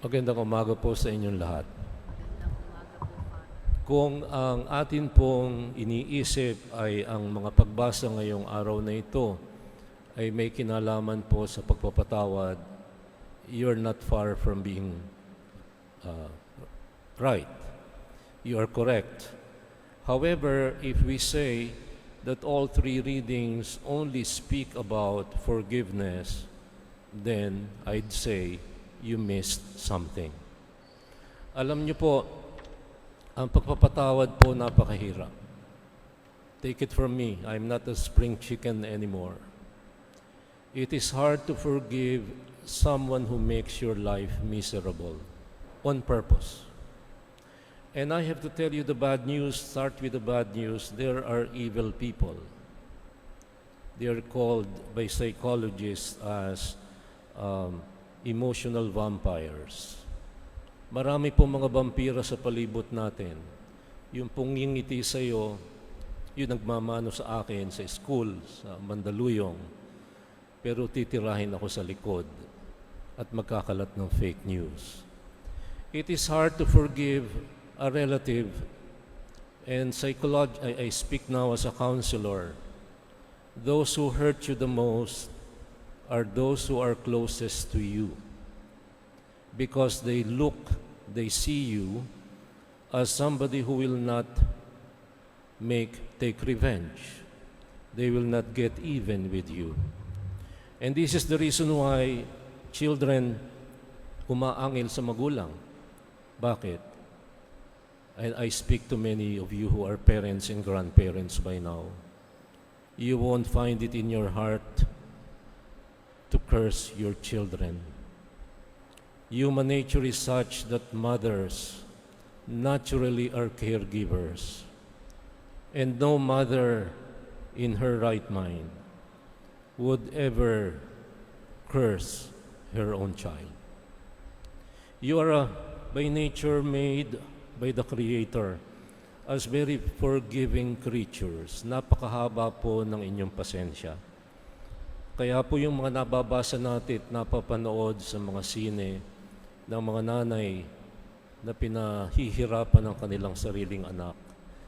Magandang umaga po sa inyong lahat. Magandang umaga po, Father. Kung ang atin pong iniisip ay ang mga pagbasa ngayong araw na ito ay may kinalaman po sa pagpapatawad, you're not far from being right. You are correct. However, if we say that all three readings only speak about forgiveness, then I'd say you missed something. Alam niyo po, ang pagpapatawad po napakahirap. Take it from me, I'm not a spring chicken anymore. It is hard to forgive someone who makes your life miserable on purpose. And I have to tell you the bad news, start with the bad news. There are evil people. They are called by psychologists as emotional vampires. Marami pong mga vampira sa palibot natin. Yung pong ngingiti sa iyo, yung nagmamano sa akin sa school, sa Mandaluyong, pero titirahin ako sa likod at magkakalat ng fake news. It is hard to forgive a relative, and I speak now as a counselor. Those who hurt you the most are those who are closest to you, because they see you as somebody who will not take revenge. They will not get even with you. And this is the reason why children umaangil sa magulang. Bakit? And I speak to many of you who are parents and grandparents by now. You won't find it in your heart to curse your children. Human nature is such that mothers naturally are caregivers, and no mother in her right mind would ever curse her own child. You are by nature made by the Creator as very forgiving creatures. Napakahaba po ng inyong pasensya. Kaya po yung mga nababasa natin at napapanood sa mga sine ng mga nanay na pinahihirapan ng kanilang sariling anak,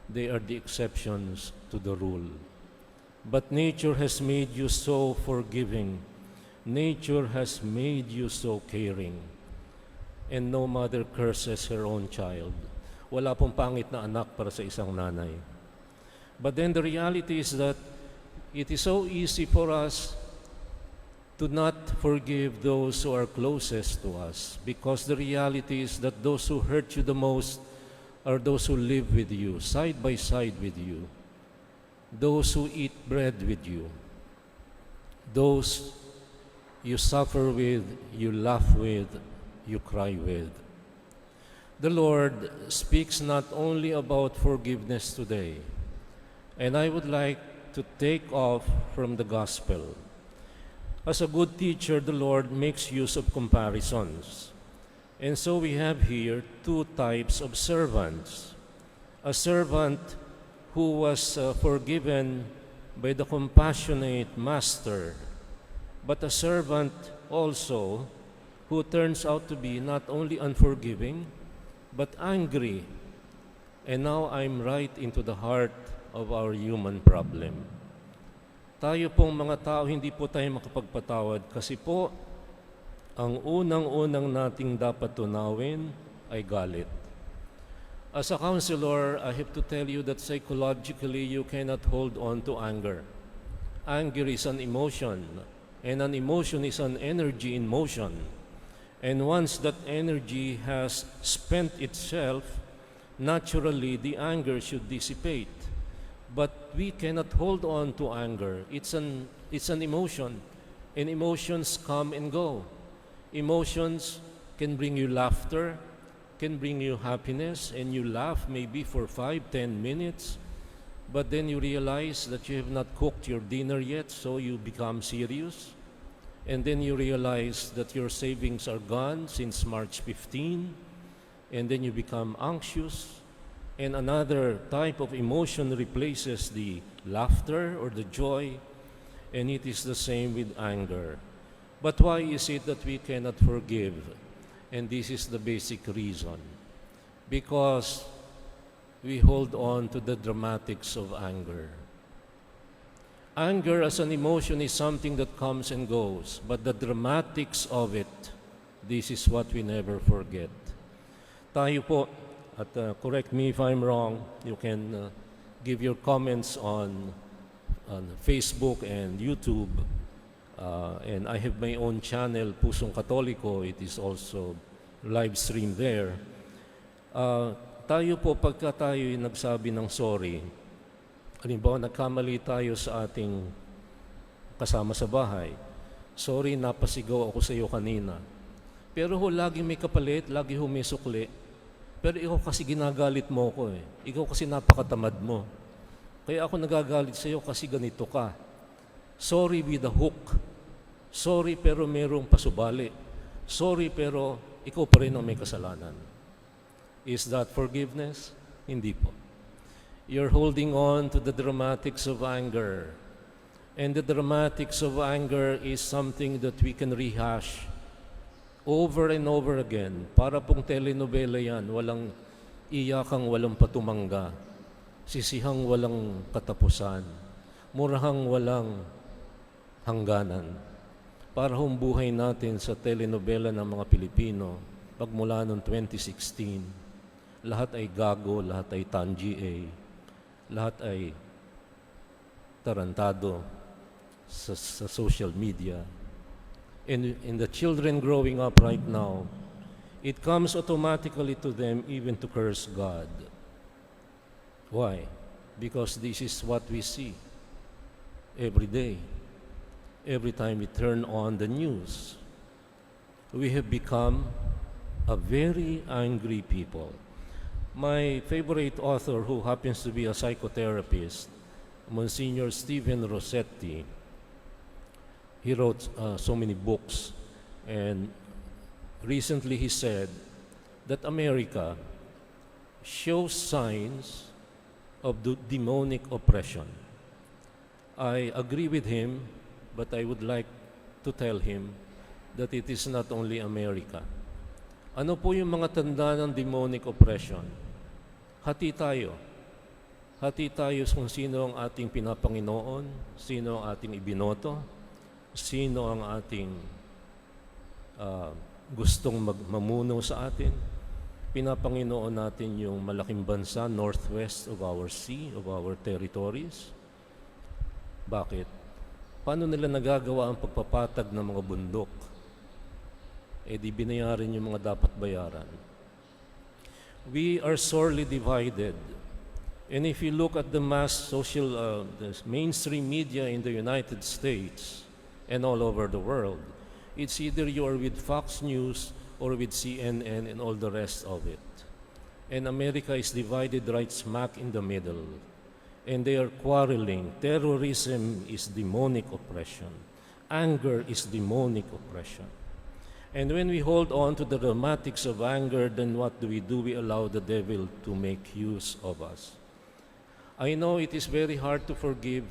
they are the exceptions to the rule. But nature has made you so forgiving. Nature has made you so caring. And no mother curses her own child. Wala pong pangit na anak para sa isang nanay. But then the reality is that it is so easy for us to not forgive those who are closest to us, because the reality is that those who hurt you the most are those who live with you, side by side with you, those who eat bread with you, those you suffer with, you laugh with, you cry with. The Lord speaks not only about forgiveness today, and I would like to take off from the gospel. As a good teacher, the Lord makes use of comparisons. And so we have here two types of servants. A servant who was forgiven by the compassionate master, but a servant also who turns out to be not only unforgiving, but angry. And now I'm right into the heart of our human problem. Tayo pong mga tao, hindi po tayo makapagpatawad kasi po, ang unang-unang nating dapat tunawin ay galit. As a counselor, I have to tell you that psychologically you cannot hold on to anger. Anger is an emotion, and an emotion is an energy in motion. And once that energy has spent itself, naturally the anger should dissipate. But we cannot hold on to anger. It's an emotion, and emotions come and go. Emotions can bring you laughter, can bring you happiness, and you laugh maybe for 5-10 minutes, but then you realize that you have not cooked your dinner yet, so you become serious. And then you realize that your savings are gone since March 15, and then you become anxious. And another type of emotion replaces the laughter or the joy, and it is the same with anger. But why is it that we cannot forgive? And this is the basic reason. Because we hold on to the dramatics of anger. Anger as an emotion is something that comes and goes, but the dramatics of it, this is what we never forget. Tayo po, at correct me if I'm wrong, you can give your comments on Facebook and YouTube. And I have my own channel, Pusong Katoliko. It is also live stream there. Tayo po, pagka tayo nagsabi ng sorry, halimbawa nagkamali tayo sa ating kasama sa bahay, sorry, napasigaw ako sa iyo kanina. Pero lagi may kapalit, lagi may sukli. Pero ikaw kasi ginagalit mo ko eh. Ikaw kasi napakatamad mo. Kaya ako nagagalit sa iyo kasi ganito ka. Sorry with a hook. Sorry pero merong pasubali. Sorry pero ikaw pa rin ang may kasalanan. Is that forgiveness? Hindi po. You're holding on to the dramatics of anger. And the dramatics of anger is something that we can rehash over and over again. Para pong telenovela yan, walang iyakang walang patumangga, sisihang walang katapusan, murahang walang hangganan. Para hong buhay natin sa telenovela ng mga Pilipino, pagmula noong 2016, lahat ay gago, lahat ay tangi, lahat ay tarantado sa social media. And in the children growing up right now, it comes automatically to them even to curse God. Why? Because this is what we see every day. Every time we turn on the news, we have become a very angry people. My favorite author, who happens to be a psychotherapist, Monsignor Stephen Rossetti, he wrote so many books, and recently he said that America shows signs of demonic oppression. I agree with him, but I would like to tell him that it is not only America. Ano po yung mga tanda ng demonic oppression? Hati tayo. Hati tayo kung sino ang ating pinapanginoon, sino ang ating ibinoto, sino ang ating gustong mamuno sa atin. Pinapanginoon natin yung malaking bansa, northwest of our sea, of our territories. Bakit? Paano nila nagagawa ang pagpapatag ng mga bundok? Eh di binayaran yung mga dapat bayaran. We are sorely divided. And if you look at the the mainstream media in the United States and all over the world, it's either you are with Fox News or with CNN and all the rest of it. And America is divided right smack in the middle. And they are quarreling. Terrorism is demonic oppression. Anger is demonic oppression. And when we hold on to the dramatics of anger, then what do? We allow the devil to make use of us. I know it is very hard to forgive.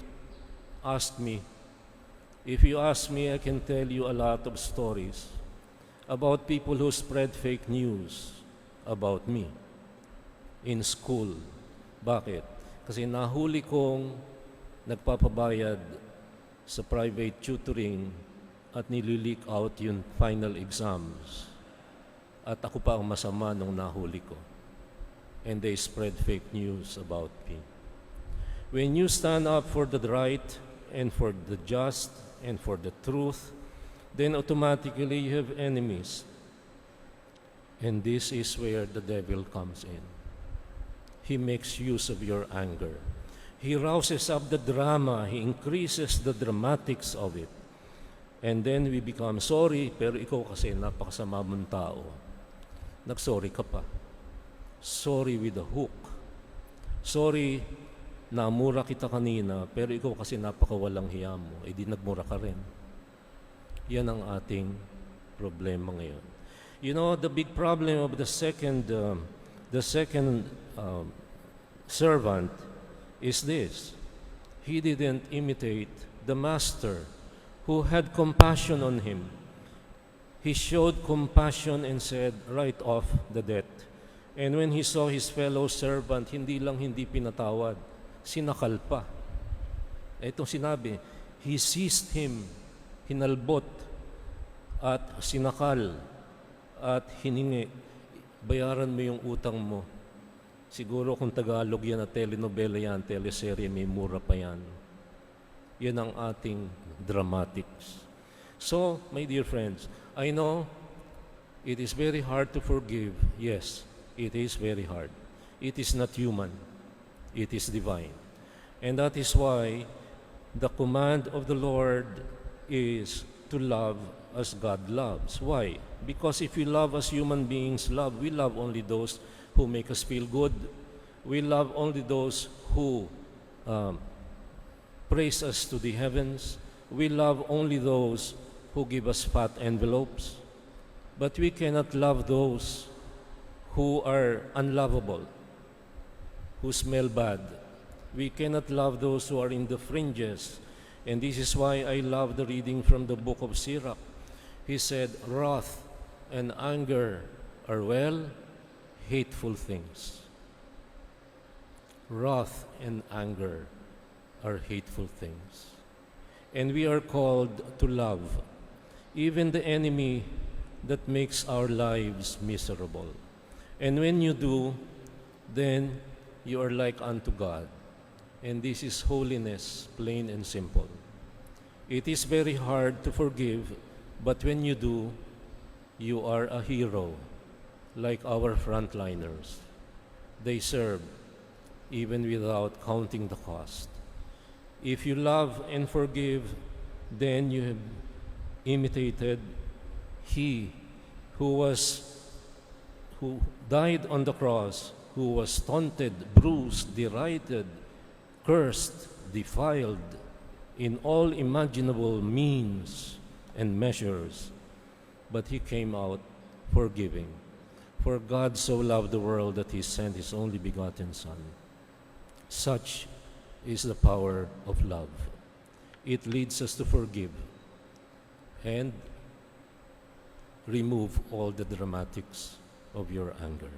Ask me. If you ask me, I can tell you a lot of stories about people who spread fake news about me in school. Bakit? Kasi nahuli kong nagpapabayad sa private tutoring at nilileak out yung final exams. At ako pa ang masama nung nahuli ko. And they spread fake news about me. When you stand up for the right and for the just and for the truth, then automatically you have enemies. And this is where the devil comes in. He makes use of your anger. He rouses up the drama. He increases the dramatics of it. And then we become sorry, pero ikaw kasi napakasama mong tao. Nag-sorry ka pa. Sorry with a hook. Sorry, namura kita kanina, pero ikaw kasi napakawalang hiya mo. Eh di nagmura ka rin. Yan ang ating problema ngayon. You know, the big problem of the second servant is this. He didn't imitate the master who had compassion on him. He showed compassion and said, write off the debt. And when he saw his fellow servant, hindi pinatawad, sinakal pa. Itong sinabi, he seized him, hinalbot, at sinakal, at hiningi, bayaran mo yung utang mo. Siguro kung Tagalog yan at telenovela yan, teleserye, may mura pa yan. Yan ang ating dramatics. So, my dear friends, I know it is very hard to forgive. Yes, it is very hard. It is not human. It is divine. And that is why the command of the Lord is to love as God loves. Why? Because if we love as human beings love, we love only those who make us feel good. We love only those who praise us to the heavens. We love only those who give us fat envelopes. But we cannot love those who are unlovable, who smell bad. We cannot love those who are in the fringes. And this is why I love the reading from the book of Sirach. He said, wrath and anger are, well, hateful things. Wrath and anger are hateful things. And we are called to love even the enemy that makes our lives miserable. And when you do, then you are like unto God. And this is holiness, plain and simple. It is very hard to forgive, but when you do, you are a hero, like our frontliners. They serve even without counting the cost. If you love and forgive, then you have imitated He who died on the cross, who was taunted, bruised, derided, cursed, defiled in all imaginable means and measures, but He came out forgiving. For God so loved the world that He sent His only begotten Son. Such is the power of love. It leads us to forgive and remove all the dramatics of your anger.